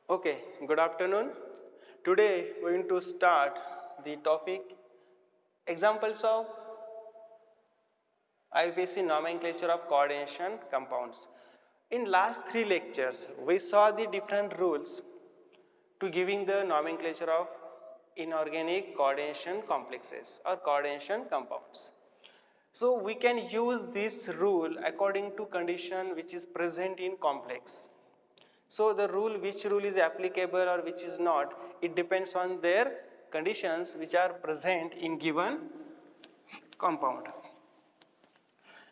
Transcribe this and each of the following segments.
Okay, good afternoon. Today we are going to start the topic examples of IUPAC nomenclature of coordination compounds. In last 3 lectures, we saw the different rules to giving the nomenclature of inorganic coordination complexes or coordination compounds. So we can use this rule according to condition which is present in complex. So the rule, which rule is applicable or which is not, it depends on their conditions which are present in given compound.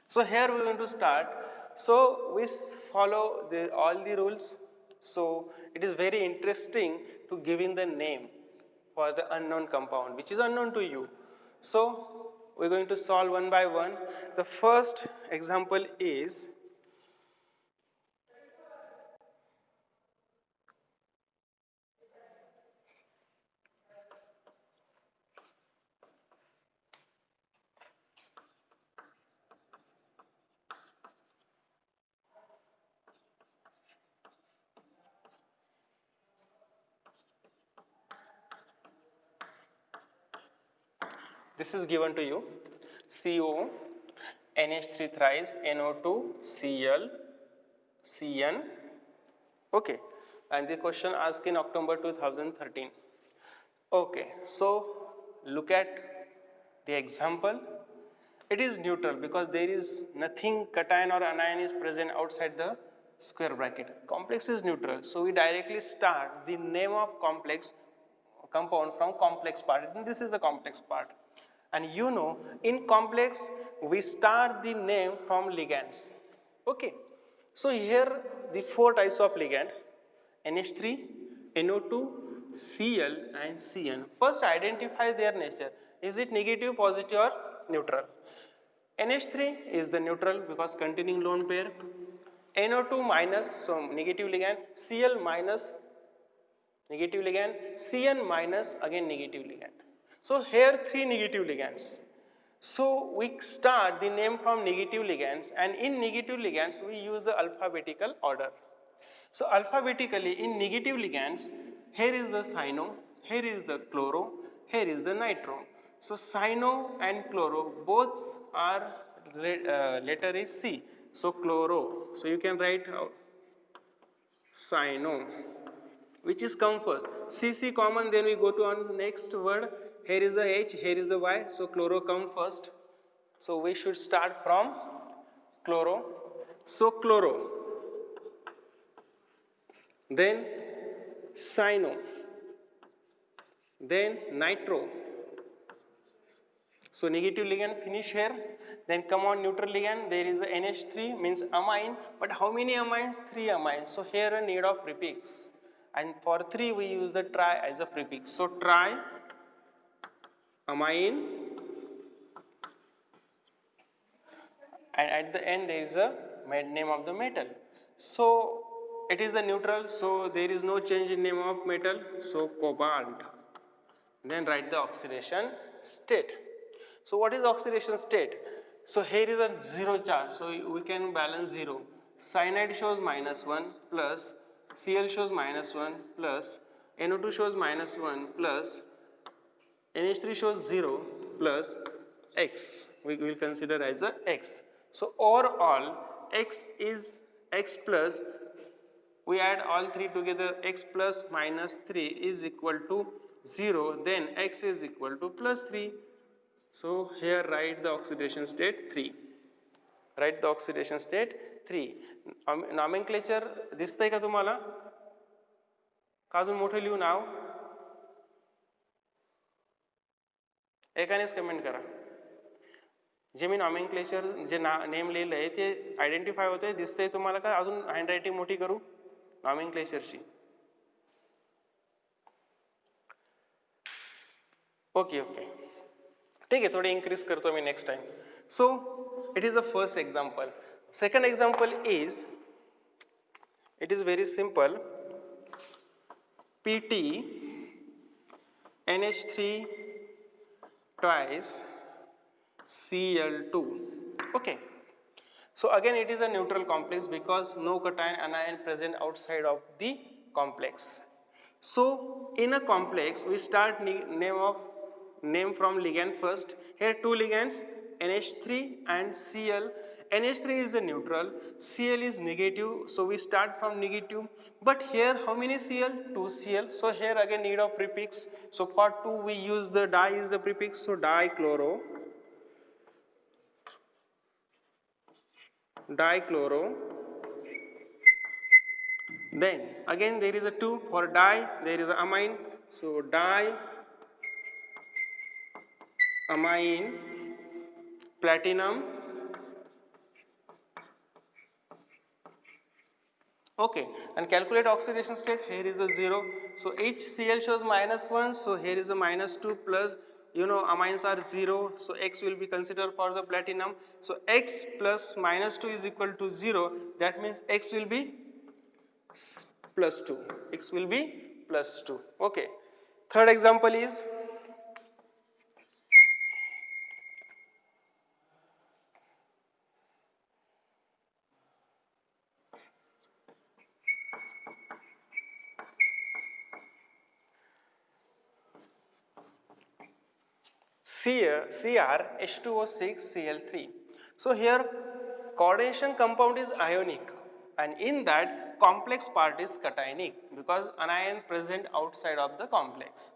So here we are going to start. So we follow all the rules. So it is very interesting to giving the name for the unknown compound which is unknown to you. So we are going to solve one by one. The first example is this is given to you: CO, NH3 thrice, NO2, Cl, Cn. Okay, and the question asked in October 2013. Okay, so look at the example. It is neutral because there is nothing cation or anion is present outside the square bracket. Complex is neutral, so we directly start the name of complex compound from complex part, and this is the complex part. And you know, in complex we start the name from ligands. Okay, so here the 4 types of ligand: NH3, NO2, Cl and Cn. First identify their nature. Is it negative, positive or neutral? NH3 is the neutral because containing lone pair. NO2 minus, so negative ligand. Cl minus, negative ligand. Cn minus, again negative ligand. So here 3 negative ligands. So we start the name from negative ligands, and in negative ligands we use the alphabetical order. So alphabetically in negative ligands, here is the cyano, here is the chloro, here is the nitro. So cyano and chloro both are letter is C. So chloro. So you can write cyano, which is come first. CC common, then we go to on next word. Here is the H, here is the Y. So chloro come first. So we should start from chloro. So chloro, then cyano, then nitro. So negative ligand finish here. Then come on neutral ligand. There is a NH3 means amine. But how many amines? 3 amines. So here a need of prefix. And for 3 we use the tri as a prefix. So tri, amine, and at the end there is a name of the metal. So it is a neutral, so there is no change in name of metal. So cobalt. Then write the oxidation state. So what is oxidation state? So here is a 0 charge, so we can balance 0. Cyanide shows -1 plus, Cl shows -1 plus, NO2 shows -1 plus, NH3 shows 0 plus X. We will consider as a X. So overall X is X plus, we add all 3 together, X plus minus 3 is equal to 0, then X is equal to plus 3. So here write the oxidation state 3. Write the oxidation state 3. Nomenclature दिसतंय का तुम्हाला? का अजून मोठं लिहू नाव? एकानेच comment करा. जे मी nomenclature जे name लिहिलं आहे ते आयडेंटिफाय होते, दिसतंय तुम्हाला का अजून हँडरायटिंग मोठी करू नॉमेनक्लेचरची? ओके ओके, ठीक आहे, थोडे इन्क्रीज करतो मी next time. So it is the first example. Second example is, it is very simple. PT NH3 twice Cl2. Okay, so again it is a neutral complex because no cation anion present outside of the complex. So in a complex, we start name from ligand first. Here two ligands, NH3 and Cl. NH3 is a neutral, Cl is negative, so we start from negative. But here how many Cl? 2 Cl. So here again need of prefix. So for 2 we use the di is the prefix. So dichloro. Then again there is a 2 for di, there is a amine. So diamine platinum. Okay, and calculate oxidation state. Here is a 0. So HCl shows -1. So here is a -2 plus, amines are 0. So X will be considered for the platinum. So X plus -2 is equal to 0. That means X will be plus 2. X will be plus 2. Okay. Third example is CrH2O6Cl3. So here coordination compound is ionic, and in that complex part is cationic because anion present outside of the complex.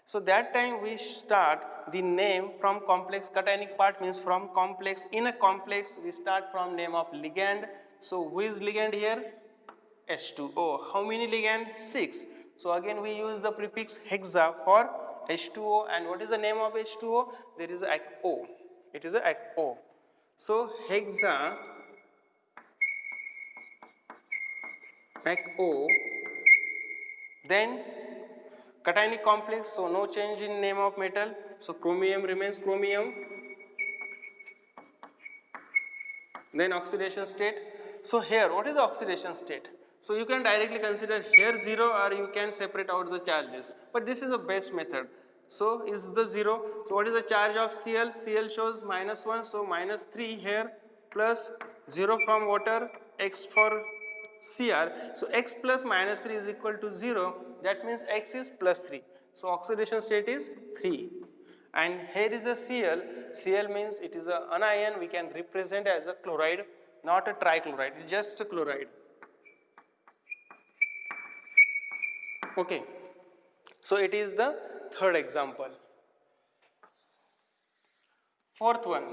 So that time we start the name from complex. Cationic part means from complex. In a complex we start from name of ligand. So who is ligand here? H2O. How many ligand? 6. So again we use the prefix hexa for H2O. And what is the name of H2O? There is a O. It is a O. So hexa O. Then cationic complex. So no change in name of metal. So chromium remains chromium. Then oxidation state. So here what is the oxidation state? So you can directly consider here 0 or you can separate out the charges, but this is the best method. So is the 0. So what is the charge of Cl? Cl shows -1, so -3 here plus 0 from water, X for Cr. So X plus -3 is equal to 0. That means X is plus 3. So oxidation state is 3. And here is a Cl. Cl means it is an anion. We can represent as a chloride, not a trichloride. It's just a chloride. Okay. So it is the third example. Fourth one.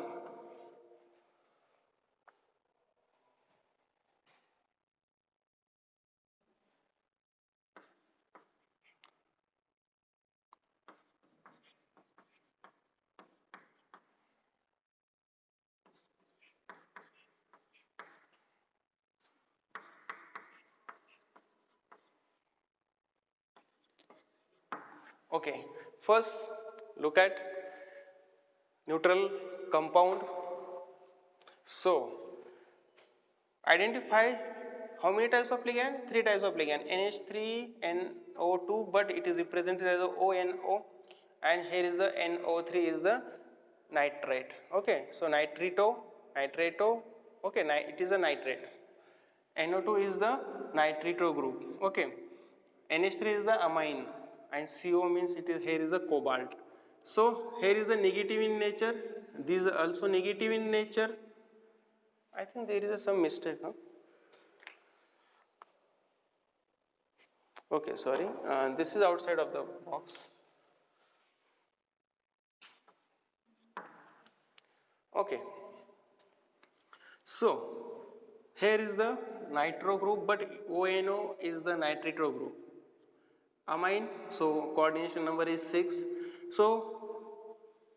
Okay. First, look at neutral compound. So, identify how many types of ligand? 3 types of ligand. NH3, NO2, but it is represented as a ONO, and here is the NO3 is the nitrate. Okay, so nitrato, okay, it is a nitrate. NO2 is the nitrito group. Okay, NH3 is the amine, and CO means it is here is a cobalt. So here is a negative in nature. These are also negative in nature. I think there is some mistake. Huh? Okay, sorry. This is outside of the box. Okay. So here is the nitro group, but ONO is the nitrito group. Amine, so coordination number is 6. So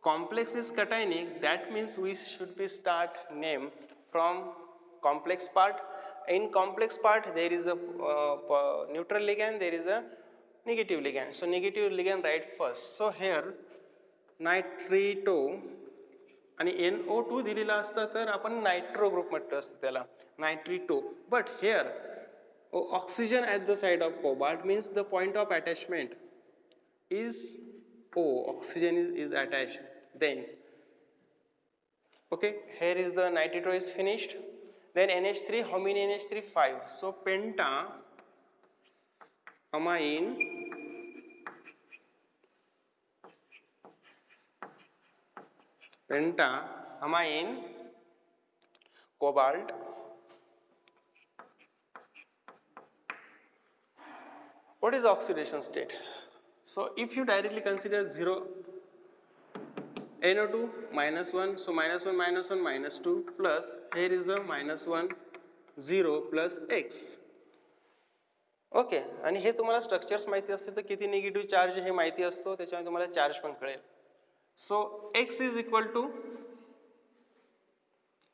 complex is cationic, that means we should be start name from complex part. In complex part there is a neutral ligand, there is a negative ligand. So negative ligand write first. So here nitrito आणि NO2 दिलेला असता तर आपण nitro group म्हटलं असतं त्याला nitrito. But here oxygen at the side of cobalt means the point of attachment is O. Oxygen is attached. Then okay, here is the nitrito is finished. Then NH3, how many NH3? 5. So penta amine, penta, amine, cobalt. What is oxidation state? So if you directly consider 0, NO2 -1, so -1 -1 -2 plus here is a -1 0 plus X. Okay, आणि हे तुम्हाला structures माहिती असते तर किती negative charge हे माहिती असतो, त्याच्यामुळे तुम्हाला चार्ज पण कळेल. So X is equal to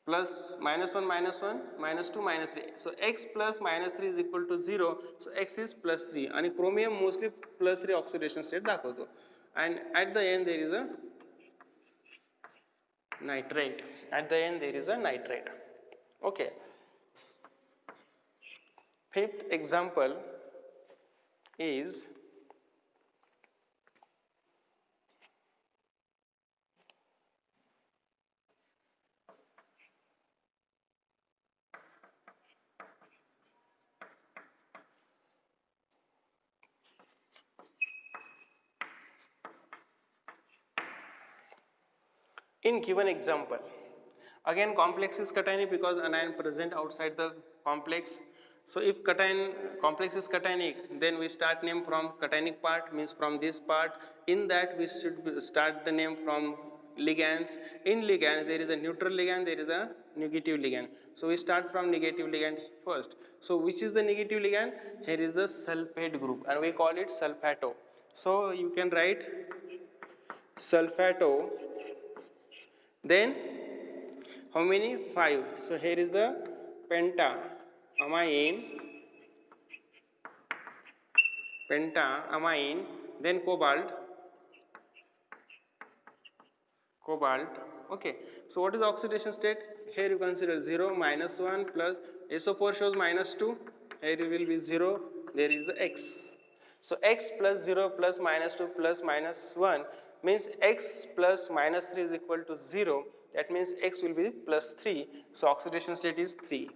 plus -1 -1 -2 -3, so X plus -3 is equal to 0, so X is +3 आणि chromium mostly +3 oxidation state दाखवतो, and at the end there is a nitrate. At the end there is a nitrate. Okay. Fifth example is in given example. Again complex is cationic because anion present outside the complex. So if complex is cationic, then we start name from cationic part, means from this part. In that we should start the name from ligands. In ligand there is a neutral ligand, there is a negative ligand. So we start from negative ligand first. So which is the negative ligand? Here is the sulfate group and we call it sulfato. So you can write sulfato. Then how many? 5. So here is the penta, amine, then cobalt. Okay. So what is the oxidation state? Here you consider 0, -1 plus SO4 shows -2. Here it will be 0. There is the X. So X plus 0 plus -2 plus -1 means X plus -3 is equal to 0. That means X will be +3. So oxidation state is 3.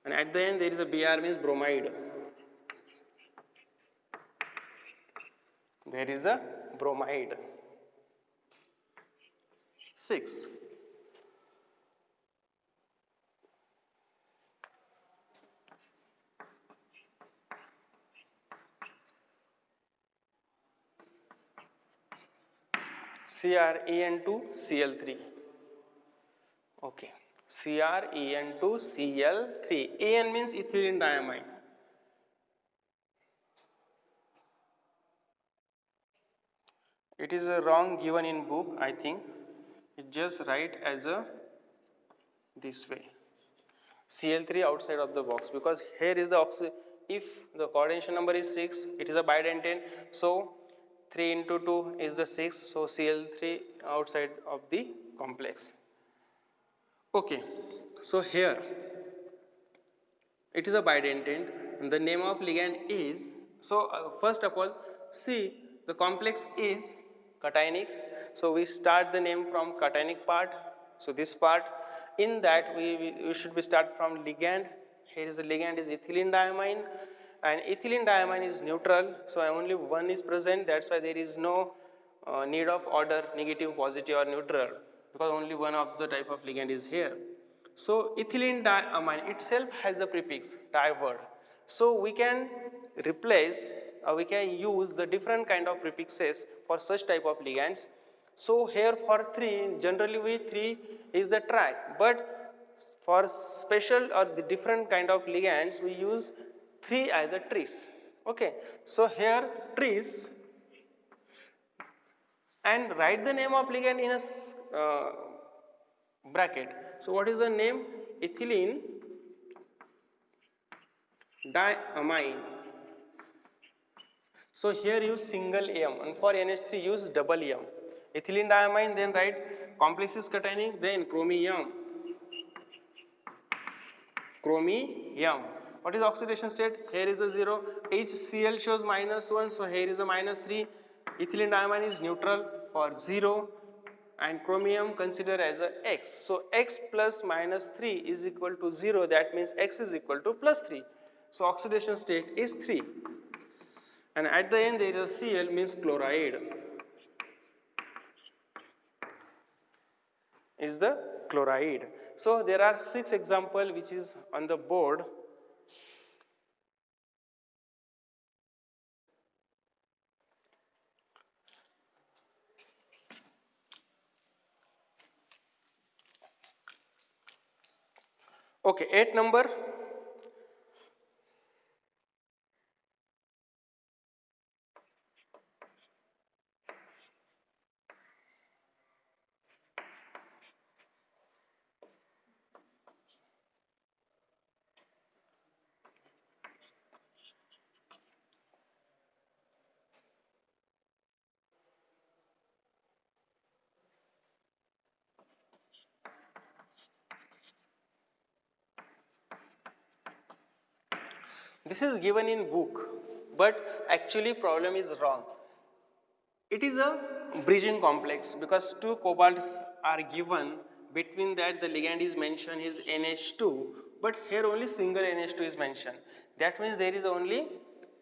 And at the end there is a Br, means bromide. There is a bromide. 6. CrEn2Cl3. Okay. CrEn2Cl3. En means ethylene diamine. It is a wrong given in book, I think. It just write as a this way. Cl3 outside of the box, because here is the if the coordination number is 6, it is a bidentate. So 3 into 2 is the 6. So Cl3 outside of the complex. Okay. So here it is a bidentate. The name of ligand is, so first of all, see the complex is cationic. So we start the name from cationic part. So this part, in that we should be start from ligand. Here is the ligand is ethylene diamine, and ethylene diamine is neutral. So only one is present. That's why there is no need of order negative, positive, or neutral, because only one of the type of ligand is here. So ethylene diamine itself has a prefix diword. So we can replace or we can use the different kind of prefixes for such type of ligands. So here for 3, generally we 3 is the tri, but for special or the different kind of ligands we use 3 as a tris. Okay, so here tris, and write the name of ligand in a bracket. So what is the name? Ethylene diamine. So here use single M, and for NH3 use double M. Ethylene diamine, then write complex is cationic, then chromium. What is oxidation state? Here is a 0. Each Cl shows -1, so here is a -3. Ethylene diamine is neutral for 0, and chromium consider as a X. So X plus -3 is equal to 0. That means X is equal to +3. So oxidation state is 3. And at the end there is a Cl, means chloride. Is the chloride. So there are 6 examples which is on the board. Okay, 8 number. This is given in book, but actually problem is wrong. It is a bridging complex because 2 cobalts are given, between that the ligand is mentioned is NH2, but here only single NH2 is mentioned. That means there is only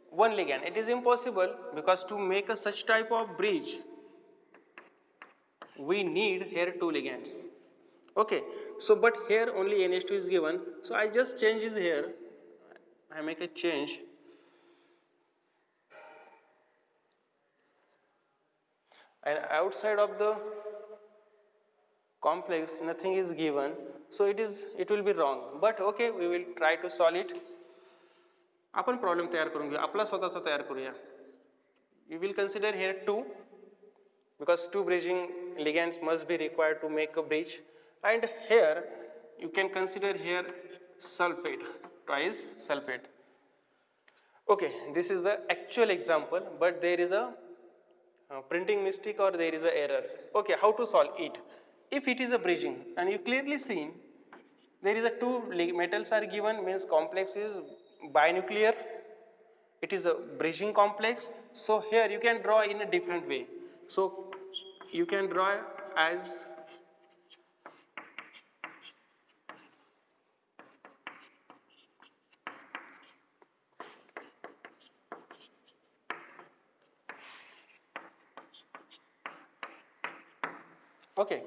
one ligand. It is impossible because to make a such type of bridge, we need here 2 ligands. Okay, so but here only NH2 is given, so I just change is here. I make a change. And outside of the complex nothing is given, so it will be wrong, but okay, we will try to solve it. आपण problem तयार करून घेऊ, आपला स्वतःचा तयार करूया. We will consider here 2 because 2 bridging ligands must be required to make a bridge, and here you can consider here sulfate, twice sulfate. Okay, this is the actual example, but there is a printing mistake or there is a error. Okay, how to solve it? If it is a bridging, and you clearly seen there is a 2 metals are given, means complex is binuclear, it is a bridging complex. So here you can draw in a different way. So you can draw as okay,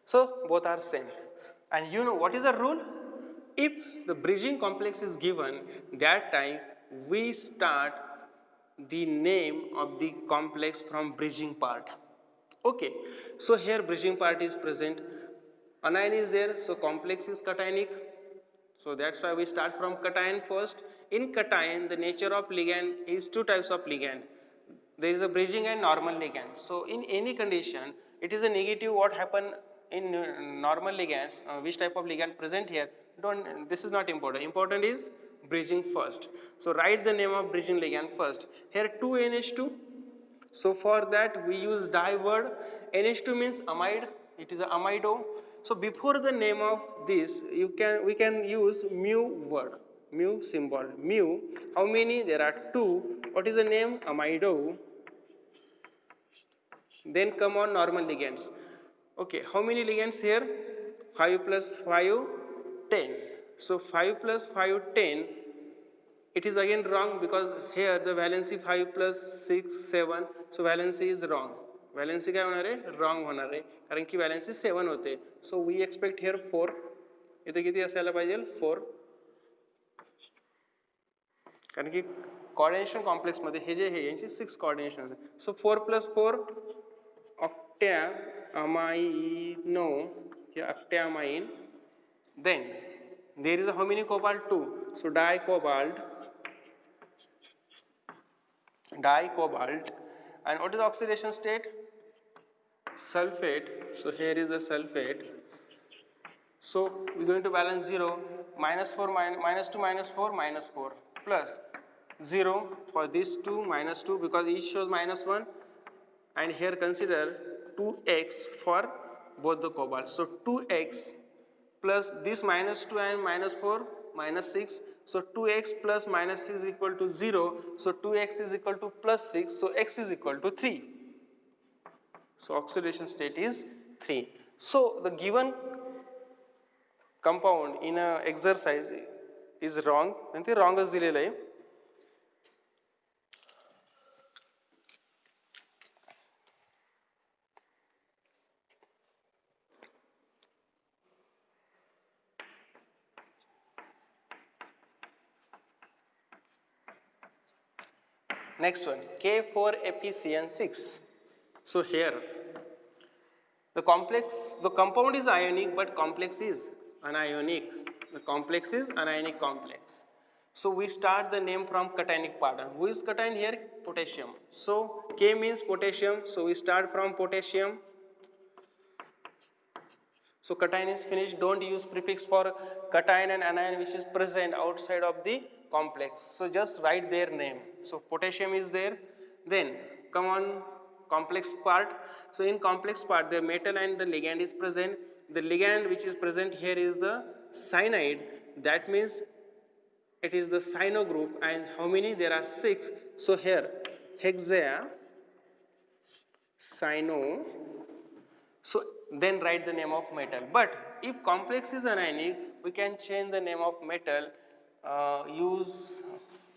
so both are same. And you know what is the rule? If the bridging complex is given, that time we start the name of the complex from bridging part. Okay, so here bridging part is present, anion is there, so complex is cationic. So that's why we start from cation first. In cation, the nature of ligand is 2 types of ligand. There is a bridging and normal ligand. So in any condition, it is a negative. What happen in normal ligands? Which type of ligand present here? Don't. This is not important. Important is bridging first. So write the name of bridging ligand first. Here 2NH2. So for that we use di word. NH2 means amide. It is a amido. So before the name of this, we can use mu word, mu symbol, mu. How many? There are 2. What is the name? Amido. Then come on normal ligands. Okay, how many ligands here? 5 plus 5, 10. So 5 plus 5, 10. It is again wrong because here the valency 5 plus 6, 7. So valency is wrong. Valency काय होणार आहे? Wrong होणार आहे. कारण की valency 7 होते. So we expect here 4. इथे किती असायला पाहिजे? 4. कारण की coordination complex मध्ये हे जे आहे यांची 6 coordinations आहे. So 4 plus 4 octaamino, octaamine. Then there is a how many cobalt? 2. So dicobalt. And what is the oxidation state? Sulfate. So here is the sulfate. So we are going to balance 0, minus 4, minus 2, minus 4, minus 4, plus 0 for these 2, minus 2 because each shows minus 1, and here consider 2x for both the cobalt. So 2x plus this minus 2 and minus 4, minus 6. So 2x plus minus 6 is equal to 0. So 2x is equal to plus 6. So x is equal to 3. So oxidation state is 3. So the given compound in a exercise is wrong आणि ते wrongच दिलेलं आहे. Next one, K4FeCN6. So here the compound is ionic, but complex is anionic. The complex is anionic complex. So we start the name from cationic part. Who is cation here? Potassium. So K means potassium. So we start from potassium. So cation is finished. Don't use prefix for cation and anion which is present outside of the complex. So just write their name. So potassium is there. Then come on complex part. So in complex part the metal and the ligand is present. The ligand which is present here is the cyanide. That means it is the cyano group, and how many? There are 6. So here hexa cyano. So then write the name of metal. But if complex is anionic, we can change the name of metal, use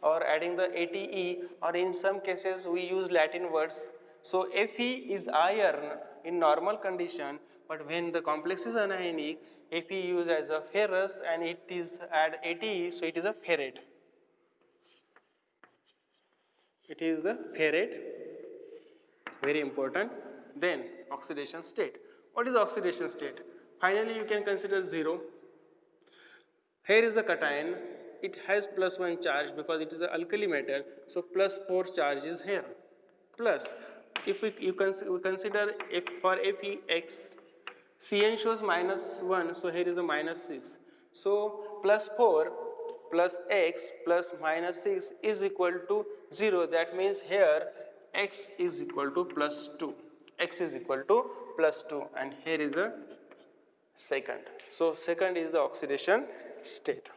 or adding the ate, or in some cases we use Latin words. So Fe is iron in normal condition, but when the complex is anionic, Fe used as a ferrous and it is add ate, so it is a ferrate. It is the ferrate, very important. Then oxidation state. What is oxidation state? Finally you can consider 0. Here is the cation. It has +1 charge because it is an alkali metal. So +4 charge is here. Plus, if we consider if for Fex, Cn shows -1, so here is a -6. So +4 plus x plus -6 is equal to 0. That means here x is equal to +2. X is equal to +2, and here is the second. So second is the oxidation state.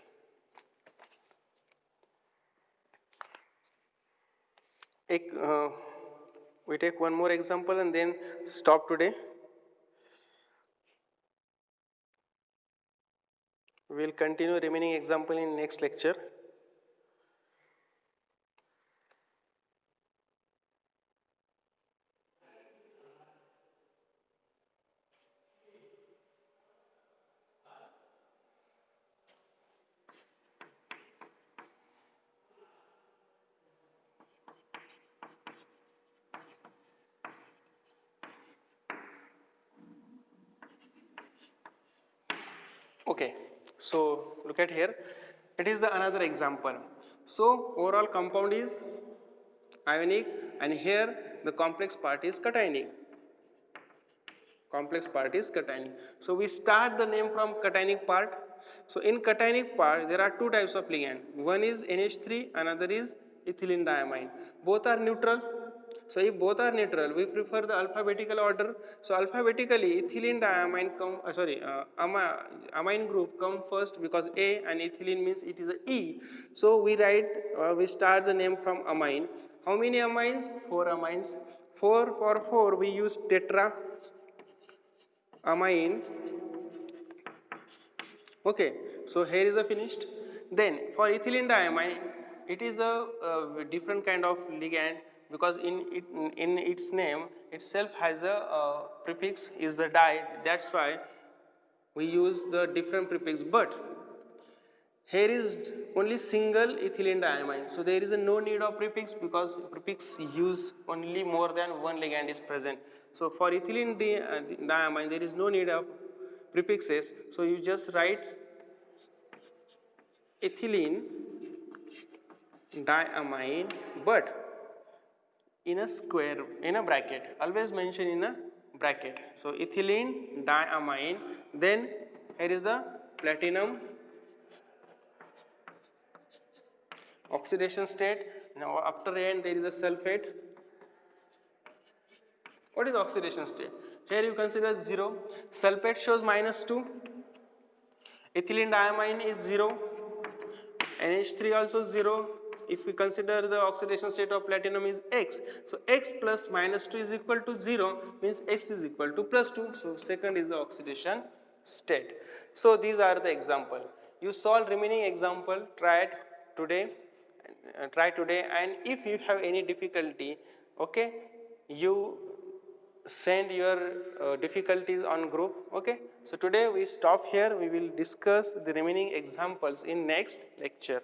We take one more example and then stop today. We will continue remaining example in next lecture. Okay, so look at here. It is the another example. So overall compound is ionic, and here the complex part is cationic. Complex part is cationic. So we start the name from cationic part. So in cationic part there are two types of ligand. One is NH3, another is ethylene diamine. Both are neutral. So if both are neutral, we prefer the alphabetical order. So alphabetically ethylene diamine amine group come first because A, and ethylene means it is a E. So we start the name from amine. How many amines? 4 amines. 4 for 4 we use tetra amine. Okay, so here is the finished. Then for ethylene diamine, it is a different kind of ligand because in its name itself has a prefix is the di. That's why we use the different prefix. But here is only single ethylene diamine, so there is no need of prefix because prefix use only more than one ligand is present. So for ethylene diamine there is no need of prefixes, so you just write ethylene diamine, but in a square, in a bracket, always mention in a bracket. So ethylene diamine, then here is the platinum oxidation state. Now after N there is a sulfate. What is oxidation state? Here you consider 0. Sulfate shows -2. Ethylene diamine is 0. NH3 also 0. If we consider the oxidation state of platinum is X. So X plus -2 is equal to 0 means X is equal to +2. So second is the oxidation state. So these are the example. You solve remaining example, today, try today, and if you have any difficulty, okay, you send your difficulties on group. Okay, so today we stop here. We will discuss the remaining examples in next lecture.